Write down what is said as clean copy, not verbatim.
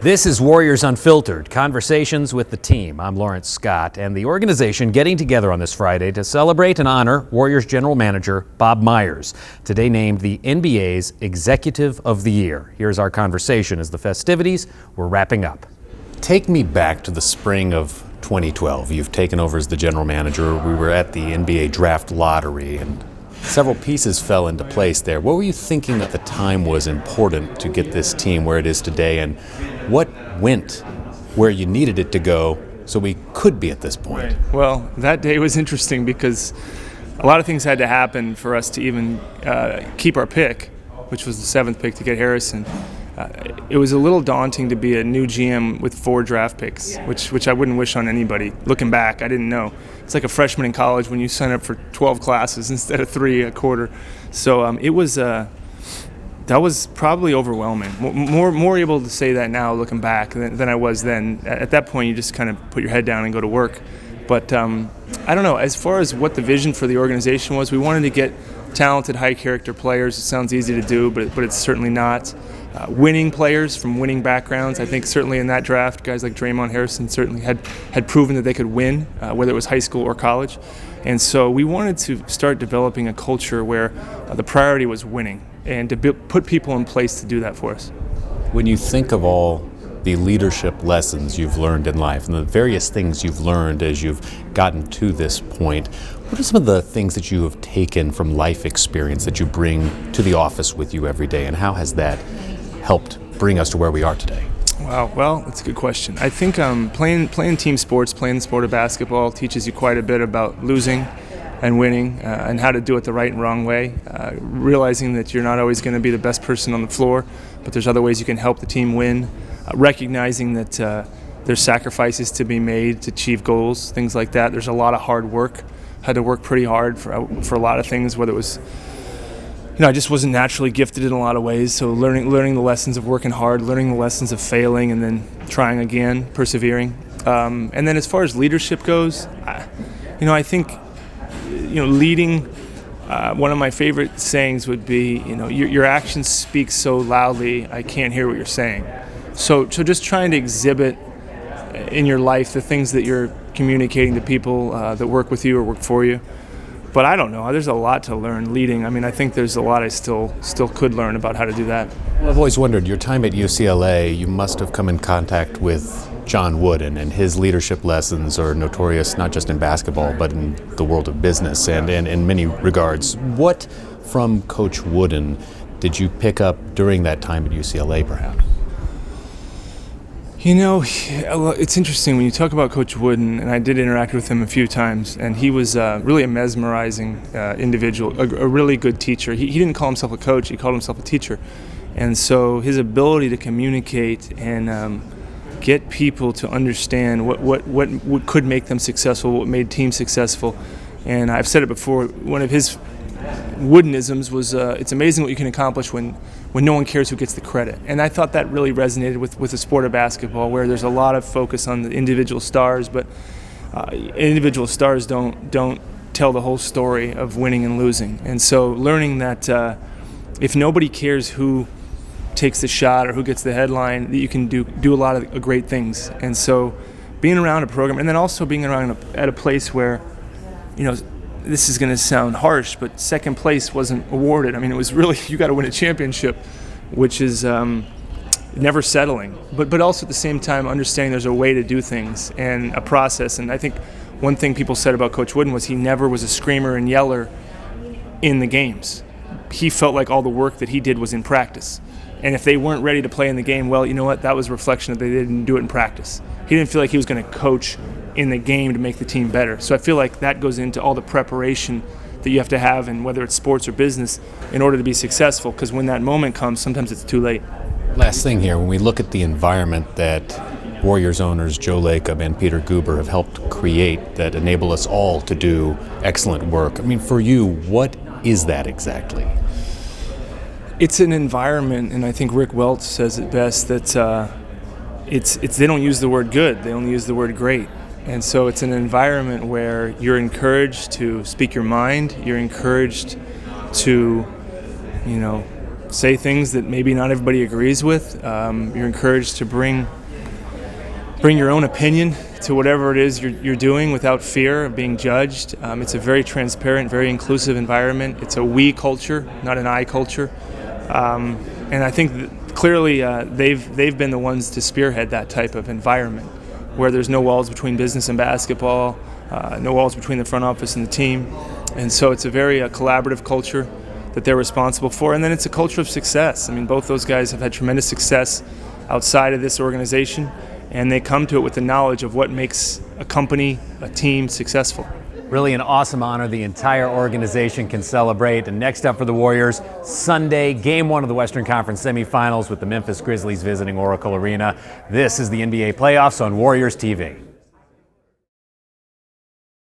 This is Warriors Unfiltered, conversations with the team. I'm Lawrence Scott, and the organization getting together on this Friday to celebrate and honor Warriors general manager Bob Myers, today named the NBA's Executive of the Year. Here's our conversation as the festivities were wrapping up. Take me back to the spring of 2012. You've taken over as the general manager. We were at the NBA draft lottery, and several pieces fell into place there. What were you thinking at the time was important to get this team where it is today, and what went where you needed it to go so we could be at this point? Right. Well, that day was interesting because a lot of things had to happen for us to even keep our pick, which was the seventh pick to get Harrison. It was a little daunting to be a new GM with 4 draft picks, which I wouldn't wish on anybody. Looking back, I didn't know. It's like a freshman in college when you sign up for 12 classes instead of 3 a quarter. So it was that was probably overwhelming. More able to say that now looking back than I was then. At that point, you just kind of put your head down and go to work. But I don't know. As far as what the vision for the organization was, we wanted to get talented, high-character players. It sounds easy to do, but it's certainly not. Winning players from winning backgrounds. I think certainly in that draft, guys like Draymond Harrison certainly had proven that they could win, whether it was high school or college. And so we wanted to start developing a culture where the priority was winning and to put people in place to do that for us. When you think of all the leadership lessons you've learned in life and the various things you've learned as you've gotten to this point, what are some of the things that you have taken from life experience that you bring to the office with you every day, and how has that helped bring us to where we are today? Wow, well, that's a good question. I think playing team sports, playing the sport of basketball teaches you quite a bit about losing and winning and how to do it the right and wrong way, realizing that you're not always going to be the best person on the floor, but there's other ways you can help the team win, recognizing that there's sacrifices to be made to achieve goals, things like that. There's a lot of hard work. Had to work pretty hard for a lot of things, whether it was, I just wasn't naturally gifted in a lot of ways, so learning the lessons of working hard, learning the lessons of failing and then trying again, persevering. And then as far as leadership goes, I think, leading, one of my favorite sayings would be, your actions speak so loudly, I can't hear what you're saying. So just trying to exhibit in your life the things that you're communicating to people that work with you or work for you. But I don't know. There's a lot to learn leading. I think there's a lot I still could learn about how to do that. Well, I've always wondered, your time at UCLA, you must have come in contact with John Wooden, and his leadership lessons are notorious not just in basketball but in the world of business and in many regards. What from Coach Wooden did you pick up during that time at UCLA, perhaps? It's interesting when you talk about Coach Wooden, and I did interact with him a few times, and he was really a mesmerizing individual, a really good teacher. He didn't call himself a coach, he called himself a teacher. And so his ability to communicate and get people to understand what could make them successful, what made teams successful. And I've said it before, one of his Woodenisms was it's amazing what you can accomplish when no one cares who gets the credit. And I thought that really resonated with the sport of basketball, where there's a lot of focus on the individual stars, but individual stars don't tell the whole story of winning and losing. And so learning that if nobody cares who takes the shot or who gets the headline, that you can do a lot of great things. And so being around a program, and then also being around at a place where, this is going to sound harsh, but second place wasn't awarded. It was really, you got to win a championship, which is never settling. But also at the same time, understanding there's a way to do things and a process. And I think one thing people said about Coach Wooden was he never was a screamer and yeller in the games. He felt like all the work that he did was in practice. And if they weren't ready to play in the game, well, you know what? That was a reflection that they didn't do it in practice. He didn't feel like he was going to coach in the game to make the team better. So I feel like that goes into all the preparation that you have to have, and whether it's sports or business, in order to be successful, because when that moment comes, sometimes it's too late. Last thing here, when we look at the environment that Warriors owners Joe Lacob and Peter Guber have helped create that enable us all to do excellent work, for you, what is that exactly? It's an environment, and I think Rick Welch says it best, that it's they don't use the word good, they only use the word great. And so it's an environment where you're encouraged to speak your mind, you're encouraged to, say things that maybe not everybody agrees with. You're encouraged to bring your own opinion to whatever it is you're doing without fear of being judged. It's a very transparent, very inclusive environment. It's a we culture, not an I culture. And I think that clearly they've been the ones to spearhead that type of environment where there's no walls between business and basketball, no walls between the front office and the team. And so it's a very collaborative culture that they're responsible for. And then it's a culture of success. I mean, both those guys have had tremendous success outside of this organization, and they come to it with the knowledge of what makes a company, a team successful. Really an awesome honor the entire organization can celebrate. And next up for the Warriors, Sunday, Game 1 of the Western Conference semifinals with the Memphis Grizzlies visiting Oracle Arena. This is the NBA playoffs on Warriors TV.